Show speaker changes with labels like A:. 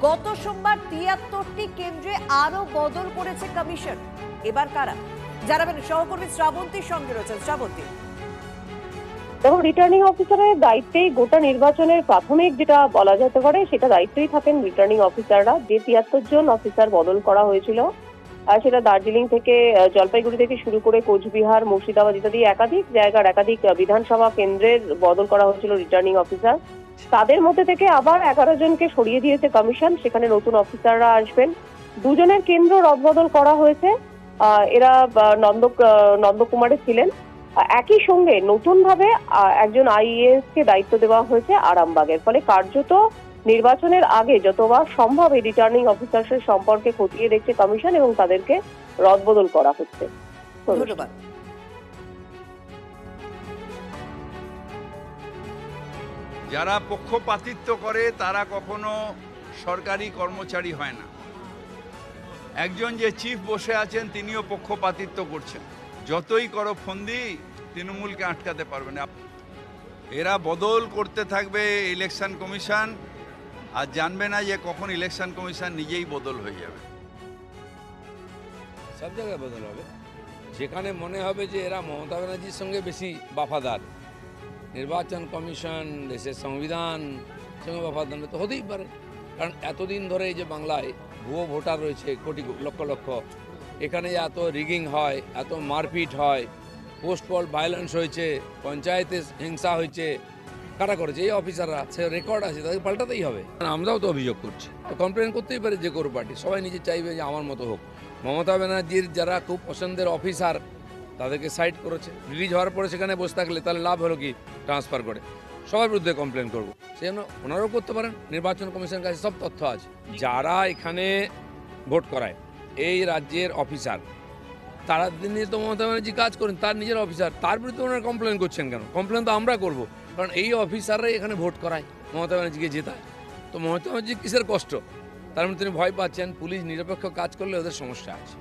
A: গত সোমবার ৭৩টি কেন্দ্রে আরো বদল করেছে কমিশন। এবার কারা জানাবেন? সহকর্মী শ্রাবন্তীর সঙ্গে রয়েছেন। শ্রাবন্তী,
B: দেখো, রিটার্নিং অফিসারের দায়িত্বেই গোটা নির্বাচনের প্রাথমিক যেটা বলা যেতে পারে সেটা দায়িত্বই থাকেন রিটার্নিং অফিসাররা। যে ৭৩ জন অফিসার বদল করা হয়েছিল সেটা দার্জিলিং থেকে জলপাইগুড়ি থেকে শুরু করে কোচবিহার, মুর্শিদাবাদ ইত্যাদি একাধিক জায়গার একাধিক বিধানসভা কেন্দ্রের বদল করা হয়েছিল রিটার্নিং অফিসার। তাদের মধ্যে থেকে আবার 11 জনকে সরিয়ে দিয়েছে কমিশন। সেখানে নতুন অফিসাররা আসবেন। দুজনের কেন্দ্র রদবদল করা হয়েছে। এরা নন্দকুমারে ছিলেন। একই সঙ্গে নতুন ভাবে একজন আইএএস কে দায়িত্ব দেওয়া হয়েছে আরামবাগের। ফলে কার্যত নির্বাচনের আগে যতবার সম্ভব এই রিটার্নিং অফিসারদের সম্পর্কে খতিয়ে দেখছে কমিশন এবং তাদেরকে রদবদল করা হচ্ছে।
A: ধন্যবাদ।
C: যারা পক্ষপাতিত্ব করে তারা কখনো সরকারি কর্মচারী হয় না। একজন যে চিফ বসে আছেন তিনিও পক্ষপাতিত্ব করছেন। যতই করো ফন্দি, তৃণমূলকে আটকাতে পারবে না। এরা বদল করতে থাকবে ইলেকশন কমিশন, আর জানবে না যে কখন ইলেকশন কমিশন নিজেই বদল হয়ে যাবে।
D: সব জায়গায় বদল হবে। যেখানে মনে হবে যে এরা মমতা ব্যানার্জির সঙ্গে বেশি বাফাদার, নির্বাচন কমিশন, দেশের সংবিধান সঙ্গে বাফাদার তো হতেই পারে। কারণ এতদিন ধরে এই যে বাংলায় ভুয়ো ভোটার রয়েছে কোটি লক্ষ লক্ষ, এখানে এত রিগিং হয়, এত মারপিট হয়, পোস্ট পোল ভায়োলেন্স হয়েছে, পঞ্চায়েতে হিংসা হয়েছে, কারা করেছে? এই অফিসাররা। সে রেকর্ড আছে, তাদের পাল্টাতেই হবে। আমরাও তো অভিযোগ করছি, তো কমপ্লেন করতেই পারে যে কোনো পার্টি। সবাই নিজে চাইবে যে আমার মতো হোক। মমতা ব্যানার্জির যারা খুব পছন্দের অফিসার তাদেরকে সাইড করেছে। রিলিজ হওয়ার পরে সেখানে বসে থাকলে তাহলে লাভ হলো কি? ট্রান্সফার করে সবার বিরুদ্ধে কমপ্লেন করবো। সেই জন্য ওনারাও করতে পারেন। নির্বাচন কমিশনের কাছে সব তথ্য আছে। যারা এখানে ভোট করায় এই রাজ্যের অফিসার, তারা নিয়ে তো মমতা ব্যানার্জি কাজ করেন, তার নিজের অফিসার, তার বিরুদ্ধে ওনারা কমপ্লেন করছেন কেন? কমপ্লেন তো আমরা করব, কারণ এই অফিসাররাই এখানে ভোট করায়, মমতা ব্যানার্জিকে জেতায়। তো মমতা ব্যানার্জি কিসের কষ্ট? তার মধ্যে তিনি ভয় পাচ্ছেন পুলিশ নিরপেক্ষ কাজ করলে ওদের সমস্যা আছে।